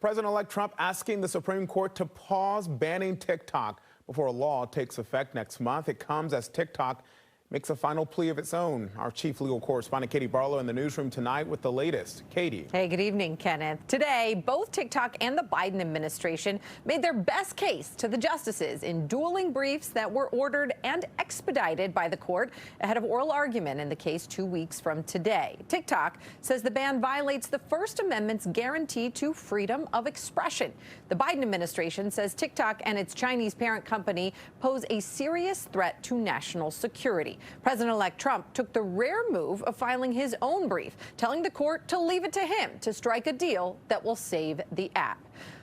President-elect Trump asking the Supreme Court to pause banning TikTok before a law takes effect next month. It comes as TikTok makes a final plea of its own. Our chief legal correspondent, Katie Barlow, in the newsroom tonight with the latest. Katie. Hey, good evening, Kenneth. Today, both TikTok and the Biden administration made their best case to the justices in dueling briefs that were ordered and expedited by the court ahead of oral argument in the case 2 weeks from today. TikTok says the ban violates the First Amendment's guarantee to freedom of expression. The Biden administration says TikTok and its Chinese parent company pose a serious threat to national security. President-elect Trump took the rare move of filing his own brief, telling the court to leave it to him to strike a deal that will save the app.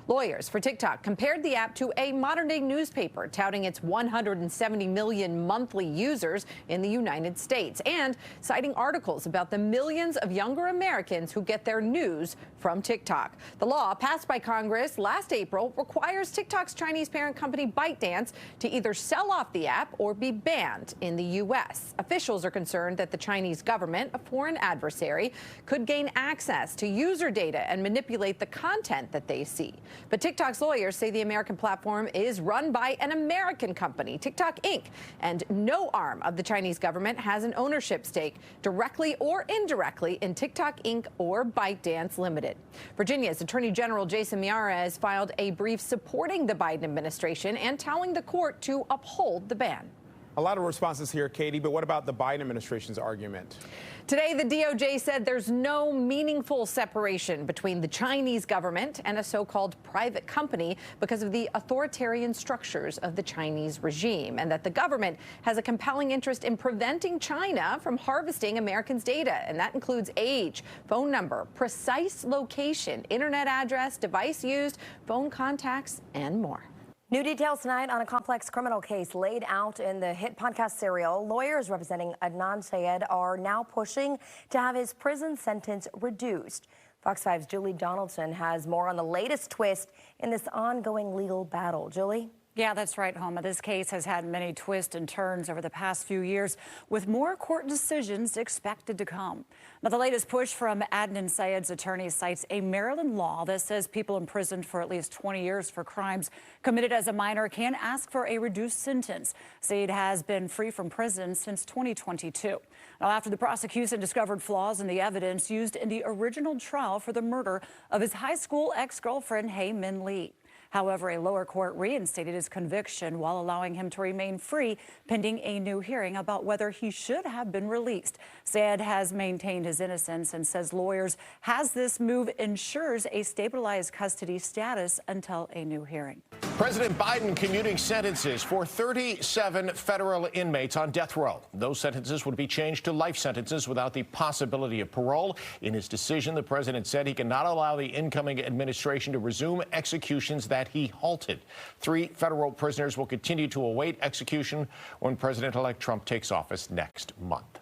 Lawyers for TikTok compared the app to a modern-day newspaper, touting its 170 million monthly users in the United States and citing articles about the millions of younger Americans who get their news from TikTok. The law, passed by Congress last April, requires TikTok's Chinese parent company ByteDance to either sell off the app or be banned in the U.S. Officials are concerned that the Chinese government, a foreign adversary, could gain access to user data and manipulate the content that they see. But TikTok's lawyers say the American platform is run by an American company, TikTok Inc., and no arm of the Chinese government has an ownership stake, directly or indirectly, in TikTok Inc. or ByteDance Limited. Virginia's Attorney General Jason Miyares has filed a brief supporting the Biden administration and telling the court to uphold the ban. A lot of responses here, Katie, but what about the Biden administration's argument? Today, the DOJ said there's no meaningful separation between the Chinese government and a so-called private company because of the authoritarian structures of the Chinese regime, and that the government has a compelling interest in preventing China from harvesting Americans' data, and that includes age, phone number, precise location, internet address, device used, phone contacts, and more. New details tonight on a complex criminal case laid out in the hit podcast serial. Lawyers representing Adnan Syed are now pushing to have his prison sentence reduced. Fox 5's Julie Donaldson has more on the latest twist in this ongoing legal battle. Julie? Yeah, that's right, Homa. This case has had many twists and turns over the past few years, with more court decisions expected to come. Now, the latest push from Adnan Syed's attorney cites a Maryland law that says people imprisoned for at least 20 years for crimes committed as a minor can ask for a reduced sentence. Syed has been free from prison since 2022. Now, after the prosecution discovered flaws in the evidence used in the original trial for the murder of his high school ex-girlfriend, Hae Min Lee. However, a lower court reinstated his conviction while allowing him to remain free pending a new hearing about whether he should have been released. Syed has maintained his innocence and says lawyers has this move ensures a stabilized custody status until a new hearing. President Biden commuting sentences for 37 federal inmates on death row. Those sentences would be changed to life sentences without the possibility of parole. In his decision, the president said he cannot allow the incoming administration to resume executions that he halted. 3 federal prisoners will continue to await execution when President-elect Trump takes office next month.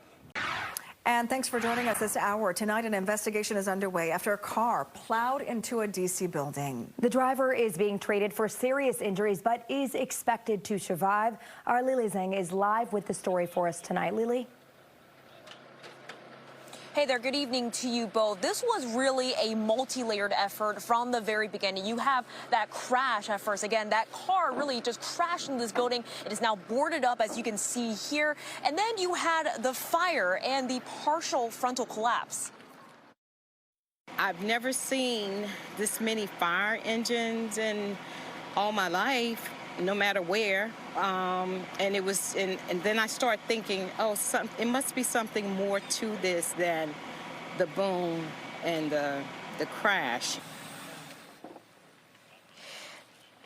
And thanks for joining us this hour. Tonight, an investigation is underway after a car plowed into a D.C. building. The driver is being treated for serious injuries, but is expected to survive. Our Lily Zhang is live with the story for us tonight. Lily? Hey there, good evening to you both. This was really a multi-layered effort from the very beginning. You have that crash at first. Again, that car really just crashed into this building. It is now boarded up, as you can see here. And then you had the fire and the partial frontal collapse. I've never seen this many fire engines in all my life, no matter where. And it was, and then I start thinking, oh, it must be something more to this than the boom and the crash.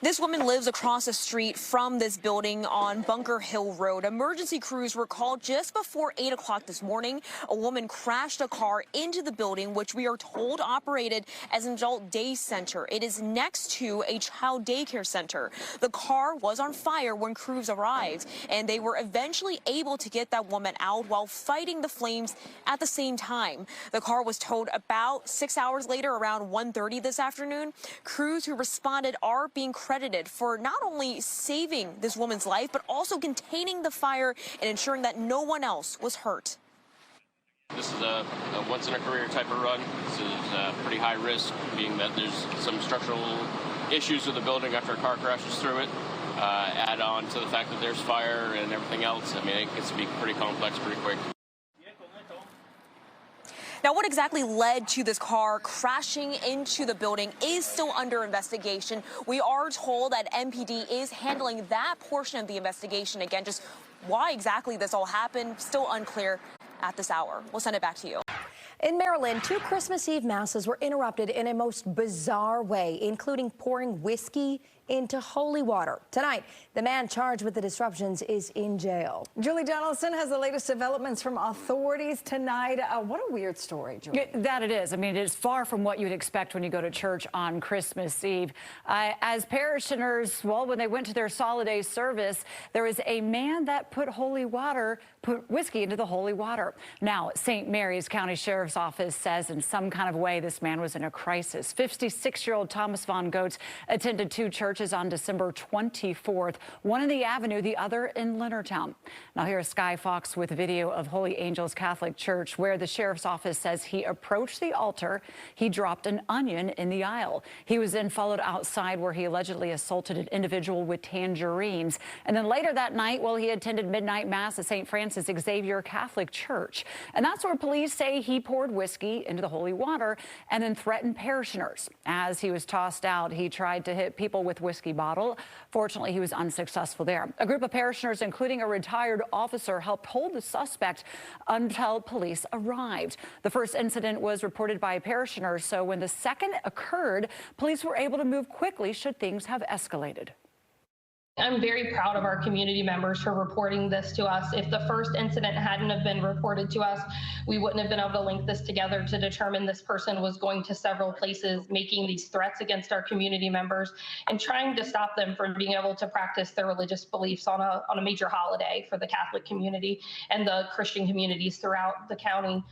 This woman lives across the street from this building on Bunker Hill Road. Emergency crews were called just before 8 o'clock this morning. A woman crashed a car into the building, which we are told operated as an adult day center. It is next to a child daycare center. The car was on fire when crews arrived, and they were eventually able to get that woman out while fighting the flames at the same time. The car was towed about 6 hours later, around 1:30 this afternoon. Crews who responded are being credited for not only saving this woman's life, but also containing the fire and ensuring that no one else was hurt. This is a once-in-a-career type of run. This is pretty high risk, being that there's some structural issues with the building after a car crashes through it. Add on to the fact that there's fire and everything else. I mean, it gets to be pretty complex pretty quick. Now, what exactly led to this car crashing into the building is still under investigation. We are told that MPD is handling that portion of the investigation. Again, just why exactly this all happened, still unclear at this hour. We'll send it back to you. In Maryland, 2 Christmas Eve masses were interrupted in a most bizarre way, including pouring whiskey into holy water. Tonight, the man charged with the disruptions is in jail. Julie Donaldson has the latest developments from authorities tonight. What a weird story, Julie. That it is. I mean, it is far from what you'd expect when you go to church on Christmas Eve. As parishioners, well, when they went to their Soliday service, there was a man that put whiskey into the holy water. Now, St. Mary's County Sheriff's Office says in some kind of way this man was in a crisis. 56-year-old Thomas Von Goetz attended 2 churches on December 24th, one in the Avenue, the other in Leonardtown. Now here's Sky Fox with video of Holy Angels Catholic Church, where the sheriff's office says he approached the altar. He dropped an onion in the aisle. He was then followed outside, where he allegedly assaulted an individual with tangerines. And then later that night, well, he attended midnight mass at St. Francis Xavier Catholic Church. And that's where police say he poured whiskey into the holy water and then threatened parishioners. As he was tossed out, he tried to hit people with whiskey bottle. Fortunately, he was unsuccessful there. A group of parishioners, including a retired officer, helped hold the suspect until police arrived. The first incident was reported by parishioners, so when the second occurred, police were able to move quickly should things have escalated. I'm very proud of our community members for reporting this to us. If the first incident hadn't have been reported to us, we wouldn't have been able to link this together to determine this person was going to several places, making these threats against our community members and trying to stop them from being able to practice their religious beliefs on a major holiday for the Catholic community and the Christian communities throughout the county.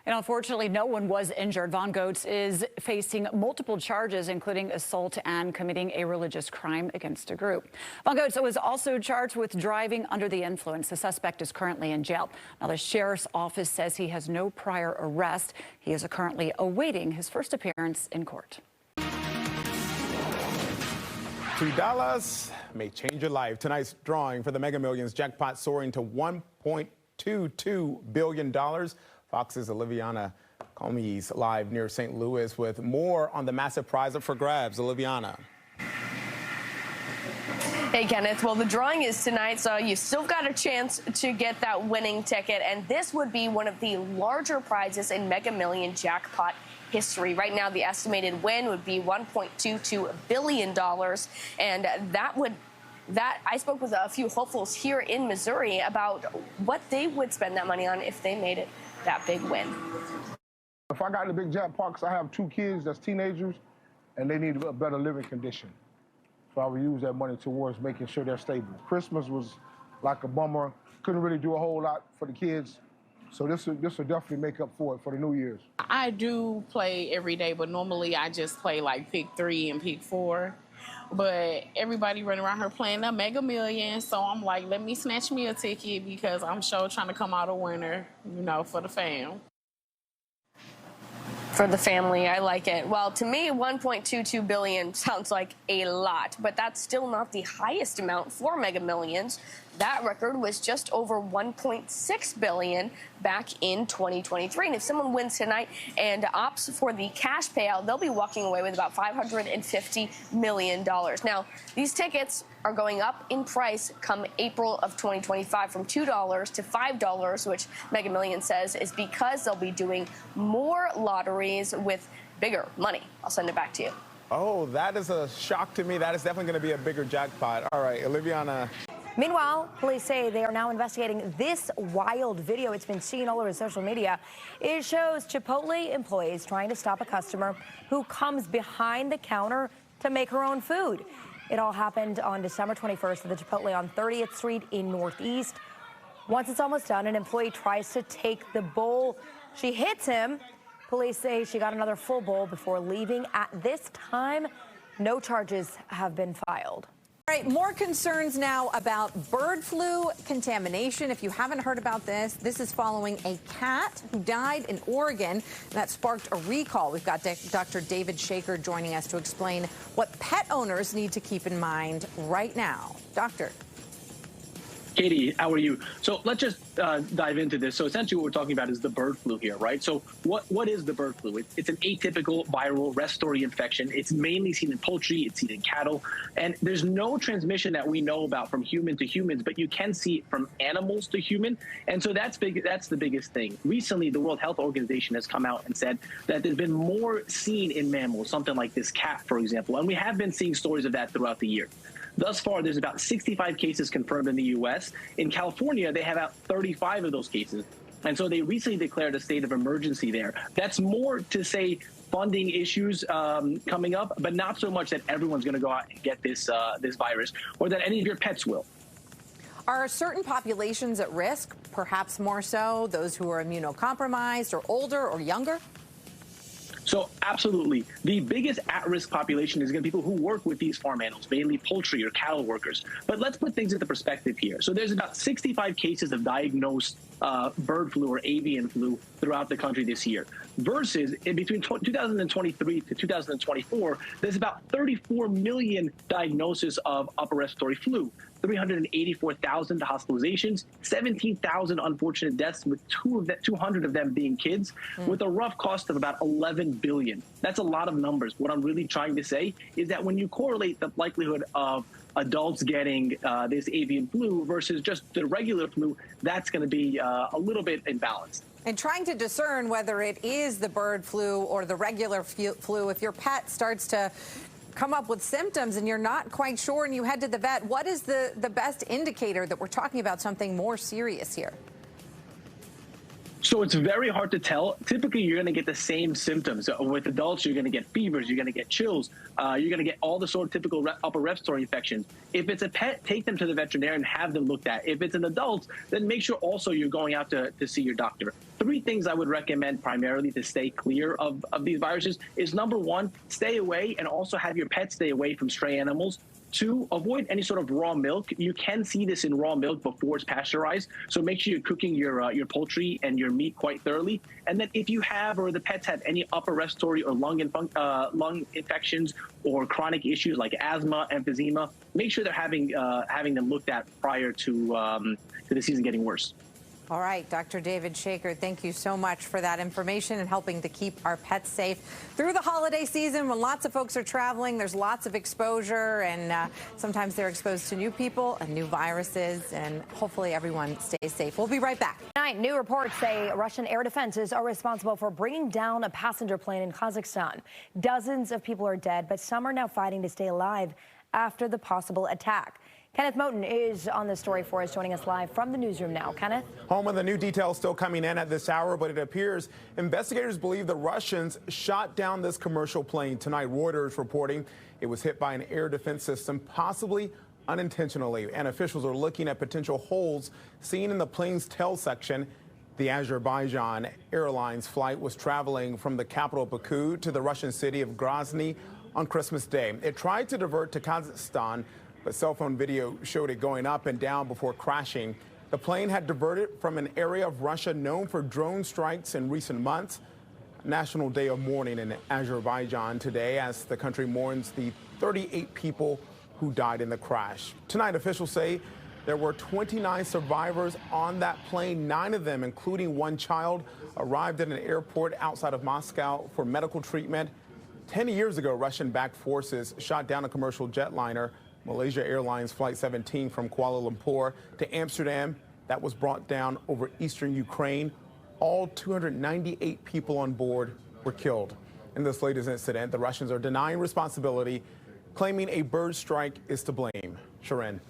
And unfortunately, no one was injured. Von Goetz is facing multiple charges, including assault and committing a religious crime against a group. Von Goetz was also charged with driving under the influence. The suspect is currently in jail. Now, the sheriff's office says he has no prior arrest. He is currently awaiting his first appearance in court. $2 may change your life. Tonight's drawing for the Mega Millions jackpot soaring to $1.22 billion. Fox's Oliviana Commutes live near St. Louis with more on the massive prize up for grabs. Oliviana. Hey, Kenneth. Well, the drawing is tonight, so you still got a chance to get that winning ticket. And this would be one of the larger prizes in Mega Million jackpot history. Right now, the estimated win would be $1.22 billion. And I spoke with a few hopefuls here in Missouri about what they would spend that money on if they made it that big win. If I got the big jackpot, 'cause I have 2 kids that's teenagers and they need a better living condition. So I would use that money towards making sure they're stable. Christmas was like a bummer. Couldn't really do a whole lot for the kids. So this will definitely make up for it for the New Year's. I do play every day, but normally I just play like pick 3 and pick 4. But everybody running around here playing the Mega Millions, so I'm like, let me snatch me a ticket because I'm sure trying to come out a winner, you know, for the fam. For the family, I like it. Well, to me, $1.22 billion sounds like a lot, but that's still not the highest amount for Mega Millions. That record was just over $1.6 billion back in 2023. And if someone wins tonight and opts for the cash payout, they'll be walking away with about $550 million. Now, these tickets are going up in price come April of 2025 from $2 to $5, which Mega Millions says is because they'll be doing more lotteries with bigger money. I'll send it back to you. Oh, that is a shock to me. That is definitely going to be a bigger jackpot. All right, Oliviana. Meanwhile, police say they are now investigating this wild video. It's been seen all over social media. It shows Chipotle employees trying to stop a customer who comes behind the counter to make her own food. It all happened on December 21st at the Chipotle on 30th Street in Northeast. Once it's almost done, an employee tries to take the bowl. She hits him. Police say she got another full bowl before leaving. At this time, no charges have been filed. All right, more concerns now about bird flu contamination. If you haven't heard about this, this is following a cat who died in Oregon. That sparked a recall. We've got Dr. David Shaker joining us to explain what pet owners need to keep in mind right now. Doctor. Katie, how are you? So let's just dive into this. So essentially what we're talking about is the bird flu here, right? So what is the bird flu? It's an atypical viral respiratory infection. It's mainly seen in poultry, it's seen in cattle, and there's no transmission that we know about from human to humans, but you can see it from animals to human. And so that's big. That's the biggest thing. Recently, the World Health Organization has come out and said that there's been more seen in mammals, something like this cat, for example, and we have been seeing stories of that throughout the year. Thus far, there's about 65 cases confirmed in the U.S. In California, they have about 35 of those cases. And so they recently declared a state of emergency there. That's more to say funding issues coming up, but not so much that everyone's going to go out and get this virus or that any of your pets will. Are certain populations at risk, perhaps more so those who are immunocompromised or older or younger? So absolutely. The biggest at-risk population is going to be people who work with these farm animals, mainly poultry or cattle workers. But let's put things into perspective here. So there's about 65 cases of diagnosed bird flu or avian flu throughout the country this year, versus in between 2023 to 2024, there's about 34 million diagnoses of upper respiratory flu, 384,000 hospitalizations, 17,000 unfortunate deaths, with 200 of them being kids, with a rough cost of about 11 billion. That's a lot of numbers. What I'm really trying to say is that when you correlate the likelihood of adults getting this avian flu versus just the regular flu, that's going to be a little bit imbalanced. And trying to discern whether it is the bird flu or the regular flu, if your pet starts to come up with symptoms and you're not quite sure and you head to the vet, what is the best indicator that we're talking about something more serious here? So it's very hard to tell. Typically, you're going to get the same symptoms. With adults, you're going to get fevers, you're going to get chills, you're going to get all the sort of typical upper respiratory infections. If it's a pet, take them to the veterinarian, have them looked at. If it's an adult, then make sure also you're going out to see your doctor. 3 things I would recommend primarily to stay clear of these viruses is, number 1, stay away and also have your pets stay away from stray animals. 2, avoid any sort of raw milk. You can see this in raw milk before it's pasteurized, so make sure you're cooking your poultry and your meat quite thoroughly. And then if you have or the pets have any upper respiratory or lung infections or chronic issues like asthma, emphysema, make sure they're having them looked at prior to the season getting worse. All right, Dr. David Shaker, thank you so much for that information and helping to keep our pets safe through the holiday season when lots of folks are traveling. There's lots of exposure, and sometimes they're exposed to new people and new viruses, and hopefully everyone stays safe. We'll be right back. Tonight, new reports say Russian air defenses are responsible for bringing down a passenger plane in Kazakhstan. Dozens of people are dead, but some are now fighting to stay alive after the possible attack. Kenneth Moten is on the story for us, joining us live from the newsroom now. Kenneth? Home with the new details still coming in at this hour, but it appears investigators believe the Russians shot down this commercial plane tonight. Reuters reporting it was hit by an air defense system, possibly unintentionally, and officials are looking at potential holes seen in the plane's tail section. The Azerbaijan Airlines flight was traveling from the capital Baku to the Russian city of Grozny on Christmas Day. It tried to divert to Kazakhstan, but cell phone video showed it going up and down before crashing. The plane had diverted from an area of Russia known for drone strikes in recent months. National Day of Mourning in Azerbaijan today as the country mourns the 38 people who died in the crash. Tonight, officials say there were 29 survivors on that plane. 9 of them, including 1 child, arrived at an airport outside of Moscow for medical treatment. 10 years ago, Russian-backed forces shot down a commercial jetliner, Malaysia Airlines Flight 17 from Kuala Lumpur to Amsterdam. That was brought down over eastern Ukraine. All 298 people on board were killed. In this latest incident, the Russians are denying responsibility, claiming a bird strike is to blame. Sharon.